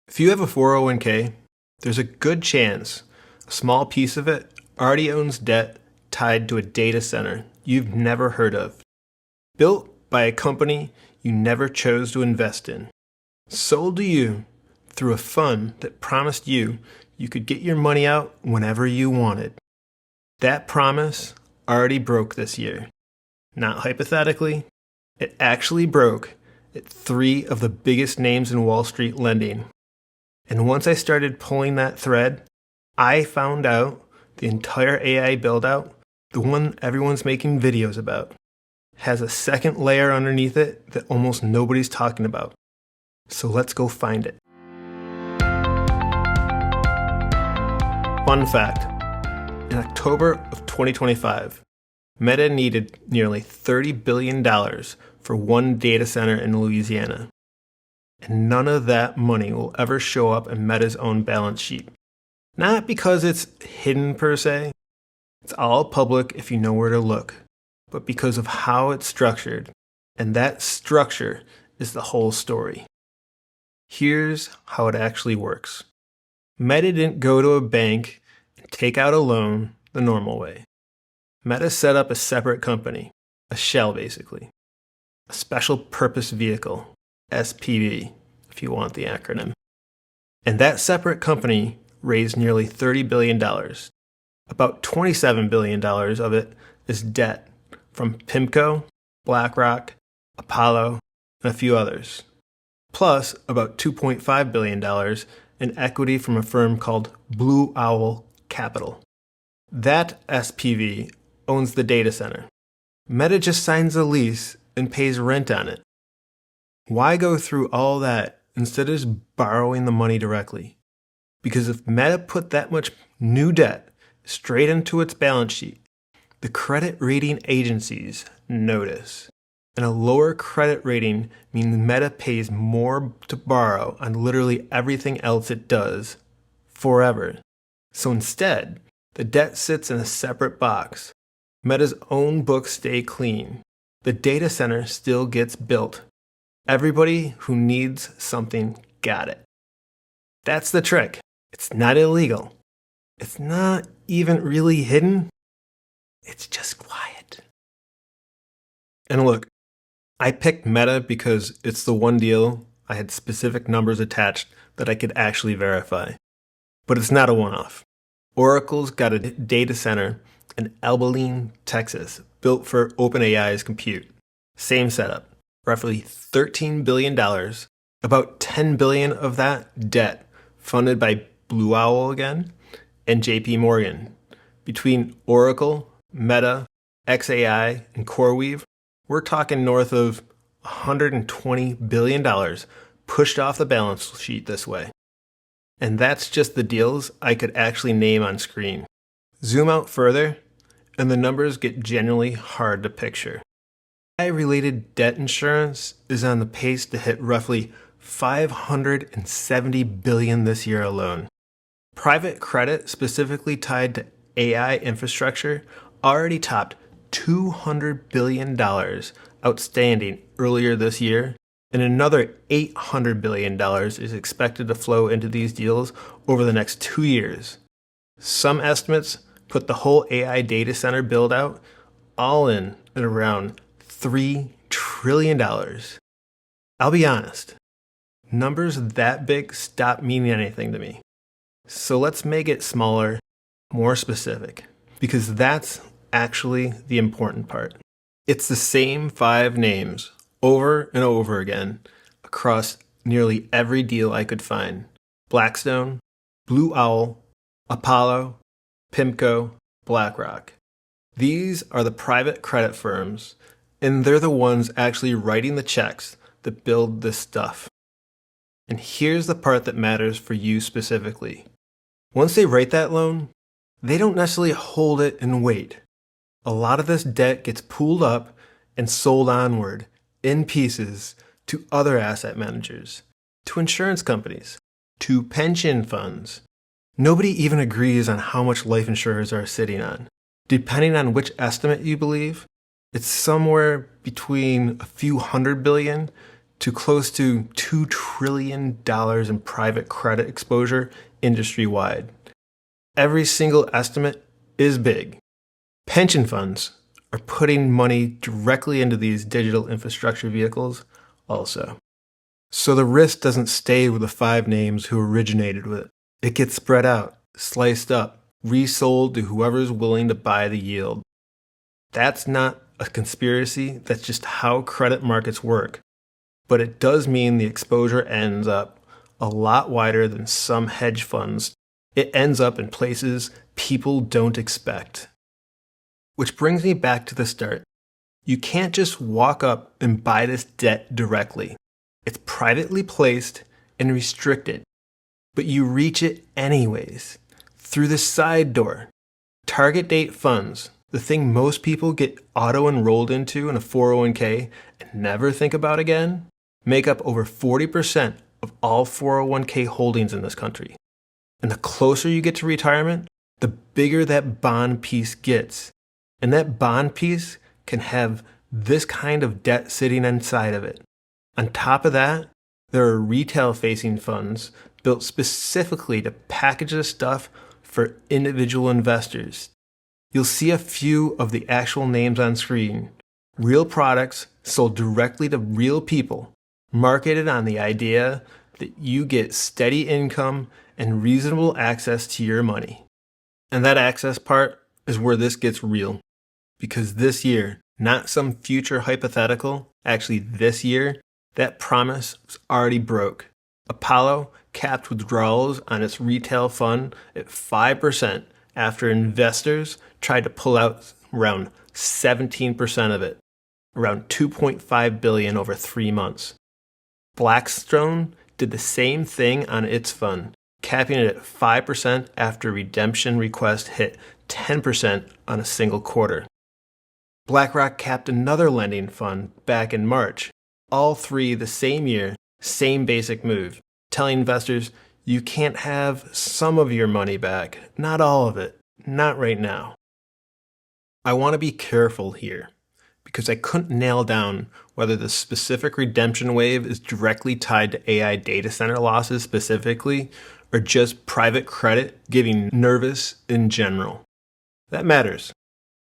If you have a 401k, there's a good chance a small piece of it already owns debt tied to a data center you've never heard of, built by a company you never chose to invest in, sold to you through a fund that promised you could get your money out whenever you wanted. That promise already broke this year. Not hypothetically, it actually broke at 3 of the biggest names in Wall Street lending. And once I started pulling that thread, I found out the entire AI build-out, the one everyone's making videos about, has a second layer underneath it that almost nobody's talking about. So let's go find it. Fun fact, in October of 2025, Meta needed nearly $30 billion for one data center in Louisiana. And none of that money will ever show up in Meta's own balance sheet. Not because it's hidden per se, it's all public if you know where to look, but because of how it's structured, and that structure is the whole story. Here's how it actually works. Meta didn't go to a bank and take out a loan the normal way. Meta set up a separate company, a shell basically, a special purpose vehicle, SPV, if you want the acronym. And that separate company raised nearly $30 billion. About $27 billion of it is debt from PIMCO, BlackRock, Apollo, and a few others. Plus about $2.5 billion in equity from a firm called Blue Owl Capital. That SPV owns the data center. Meta just signs a lease and pays rent on it. Why go through all that instead of just borrowing the money directly? Because if Meta put that much new debt straight into its balance sheet, the credit rating agencies notice. And a lower credit rating means Meta pays more to borrow on literally everything else it does forever. So instead, the debt sits in a separate box. Meta's own books stay clean. The data center still gets built. Everybody who needs something got it. That's the trick. It's not illegal. It's not even really hidden. It's just quiet. And look, I picked Meta because it's the one deal I had specific numbers attached that I could actually verify. But it's not a one-off. Oracle's got a data center in Abilene, Texas, built for OpenAI's compute. Same setup. Roughly $13 billion, about $10 billion of that debt funded by Blue Owl again, and JP Morgan. Between Oracle, Meta, xAI, and CoreWeave, we're talking north of $120 billion pushed off the balance sheet this way. And that's just the deals I could actually name on screen. Zoom out further, and the numbers get genuinely hard to picture. AI-related debt insurance is on the pace to hit roughly $570 billion this year alone. Private credit, specifically tied to AI infrastructure, already topped $200 billion outstanding earlier this year, and another $800 billion is expected to flow into these deals over the next 2 years. Some estimates put the whole AI data center build-out all in at around $3 trillion. I'll be honest, numbers that big stop meaning anything to me. So let's make it smaller, more specific, because that's actually the important part. It's the same 5 names over and over again across nearly every deal I could find. Blackstone, Blue Owl, Apollo, PIMCO, BlackRock. These are the private credit firms, and they're the ones actually writing the checks that build this stuff. And here's the part that matters for you specifically. Once they write that loan, they don't necessarily hold it and wait. A lot of this debt gets pooled up and sold onward in pieces to other asset managers, to insurance companies, to pension funds. Nobody even agrees on how much life insurers are sitting on. Depending on which estimate you believe, it's somewhere between a few $100 billion to close to $2 trillion in private credit exposure industry-wide. Every single estimate is big. Pension funds are putting money directly into these digital infrastructure vehicles also. So the risk doesn't stay with the 5 names who originated with it. It gets spread out, sliced up, resold to whoever's willing to buy the yield. That's not a conspiracy, that's just how credit markets work. But it does mean the exposure ends up a lot wider than some hedge funds. It ends up in places people don't expect. Which brings me back to the start. You can't just walk up and buy this debt directly. It's privately placed and restricted, but you reach it anyways, through the side door. Target date funds, the thing most people get auto-enrolled into in a 401k and never think about again, make up over 40% of all 401k holdings in this country. And the closer you get to retirement, the bigger that bond piece gets. And that bond piece can have this kind of debt sitting inside of it. On top of that, there are retail-facing funds built specifically to package this stuff for individual investors. You'll see a few of the actual names on screen. Real products sold directly to real people, marketed on the idea that you get steady income and reasonable access to your money. And that access part is where this gets real. Because this year, not some future hypothetical, actually this year, that promise was already broke. Apollo capped withdrawals on its retail fund at 5% after investors tried to pull out around 17% of it, around $2.5 billion over 3 months. Blackstone did the same thing on its fund, capping it at 5% after redemption request hit 10% on a single quarter. BlackRock capped another lending fund back in March. All 3 the same year, same basic move, telling investors you can't have some of your money back, not all of it, not right now. I want to be careful here because I couldn't nail down whether the specific redemption wave is directly tied to AI data center losses specifically or just private credit getting nervous in general. That matters.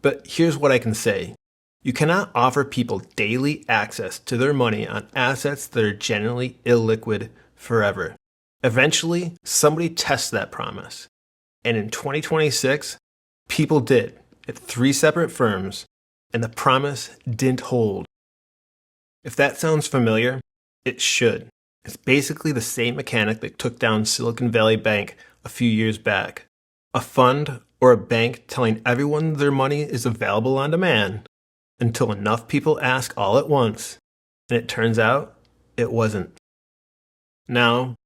But here's what I can say. You cannot offer people daily access to their money on assets that are generally illiquid forever. Eventually, somebody tests that promise. And in 2026, people did at 3 separate firms, and the promise didn't hold. If that sounds familiar, it should. It's basically the same mechanic that took down Silicon Valley Bank a few years back. A fund or a bank telling everyone their money is available on demand until enough people ask all at once, and it turns out it wasn't. Now,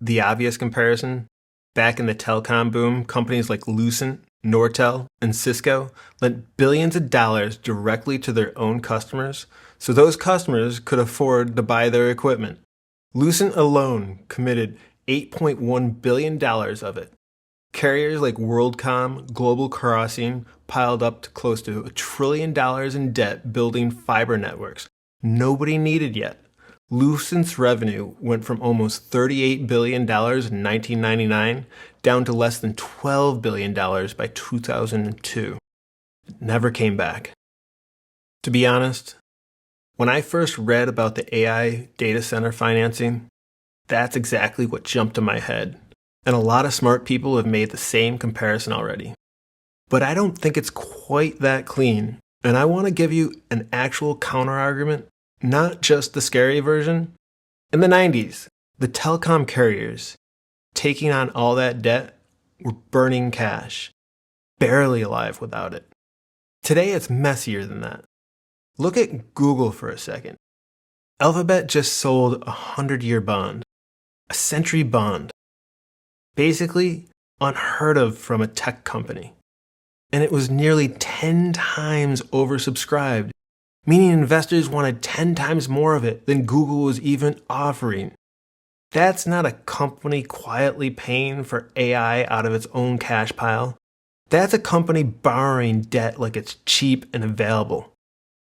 the obvious comparison, back in the telecom boom, companies like Lucent, Nortel, and Cisco lent billions of dollars directly to their own customers so those customers could afford to buy their equipment. Lucent alone committed $8.1 billion of it. Carriers like WorldCom, Global Crossing piled up to close to $1 trillion in debt building fiber networks nobody needed yet. Lucent's revenue went from almost $38 billion in 1999 down to less than $12 billion by 2002. It never came back. To be honest, when I first read about the AI data center financing, that's exactly what jumped to my head. And a lot of smart people have made the same comparison already. But I don't think it's quite that clean, and I want to give you an actual counterargument, not just the scary version. In the 90s, the telecom carriers, taking on all that debt, were burning cash, barely alive without it. Today it's messier than that. Look at Google for a second. Alphabet just sold a 100-year bond, a century bond. Basically, unheard of from a tech company. And it was nearly 10 times oversubscribed, meaning investors wanted 10 times more of it than Google was even offering. That's not a company quietly paying for AI out of its own cash pile. That's a company borrowing debt like it's cheap and available.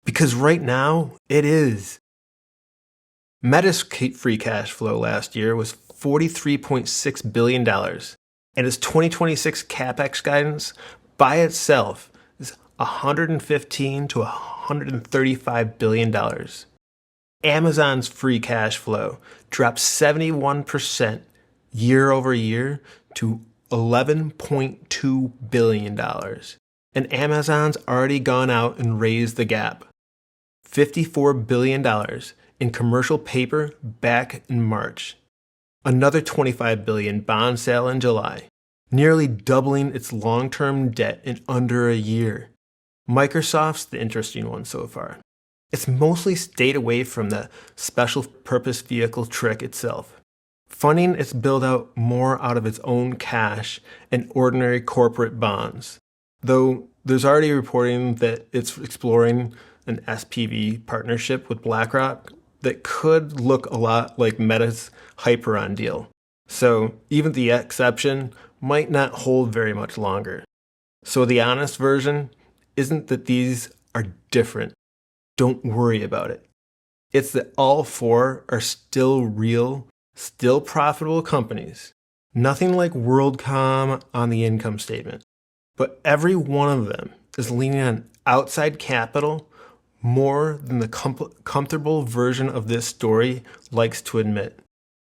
Because right now, it is. Meta's free cash flow last year was $43.6 billion, and its 2026 CapEx guidance by itself is $115 to $135 billion. Amazon's free cash flow dropped 71% year over year to $11.2 billion. And Amazon's already gone out and raised the gap. $54 billion in commercial paper back in March. Another $25 billion bond sale in July, nearly doubling its long-term debt in under a year. Microsoft's the interesting one so far. It's mostly stayed away from the special purpose vehicle trick itself, funding its build-out more out of its own cash and ordinary corporate bonds, though there's already reporting that it's exploring an SPV partnership with BlackRock that could look a lot like Meta's Hyperon deal. So even the exception might not hold very much longer. So the honest version isn't that these are different. Don't worry about it. It's that all four are still real, still profitable companies. Nothing like WorldCom on the income statement. But every one of them is leaning on outside capital more than the comfortable version of this story likes to admit.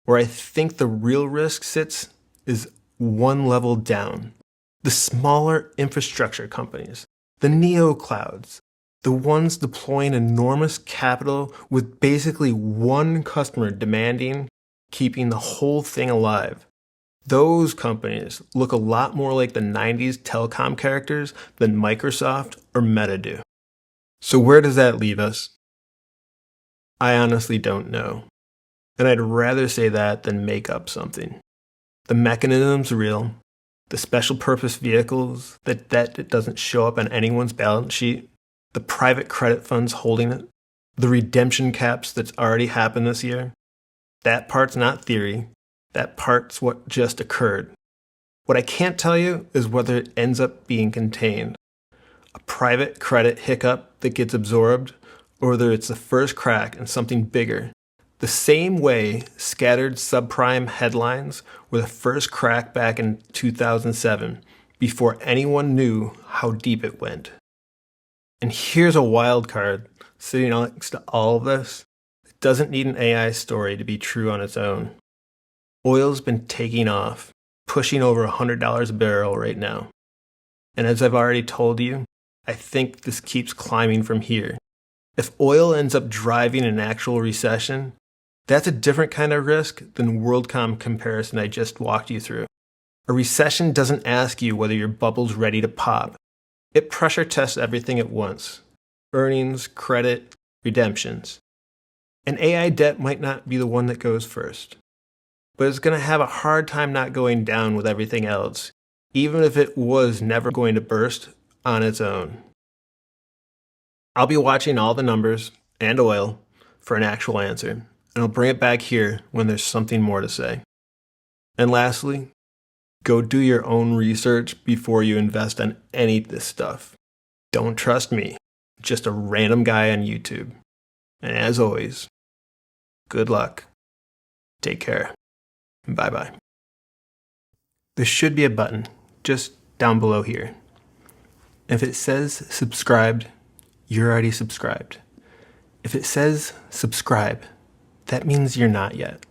Where I think the real risk sits is one level down. The smaller infrastructure companies, the neoclouds, the ones deploying enormous capital with basically one customer demanding keeping the whole thing alive. Those companies look a lot more like the 90s telecom characters than Microsoft or Meta do. So where does that leave us? I honestly don't know. And I'd rather say that than make up something. The mechanism's real. The special purpose vehicles, the debt that doesn't show up on anyone's balance sheet, the private credit funds holding it, the redemption caps that's already happened this year. That part's not theory. That part's what just occurred. What I can't tell you is whether it ends up being contained. A private credit hiccup that gets absorbed, or whether it's the first crack in something bigger. The same way scattered subprime headlines were the first crack back in 2007, before anyone knew how deep it went. And here's a wild card sitting next to all of this. It doesn't need an AI story to be true on its own. Oil's been taking off, pushing over $100 a barrel right now. And as I've already told you, I think this keeps climbing from here. If oil ends up driving an actual recession, that's a different kind of risk than WorldCom comparison I just walked you through. A recession doesn't ask you whether your bubble's ready to pop. It pressure tests everything at once. Earnings, credit, redemptions. And AI debt might not be the one that goes first. But it's going to have a hard time not going down with everything else, even if it was never going to burst on its own. I'll be watching all the numbers and oil for an actual answer, and I'll bring it back here when there's something more to say. And lastly, go do your own research before you invest on any of this stuff. Don't trust me, just a random guy on YouTube. And as always, good luck. Take care. Bye-bye. There should be a button just down below here. If it says subscribed, you're already subscribed. If it says subscribe, that means you're not yet.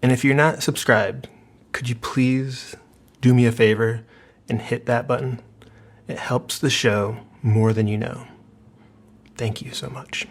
And if you're not subscribed, could you please do me a favor and hit that button? It helps the show more than you know. Thank you so much.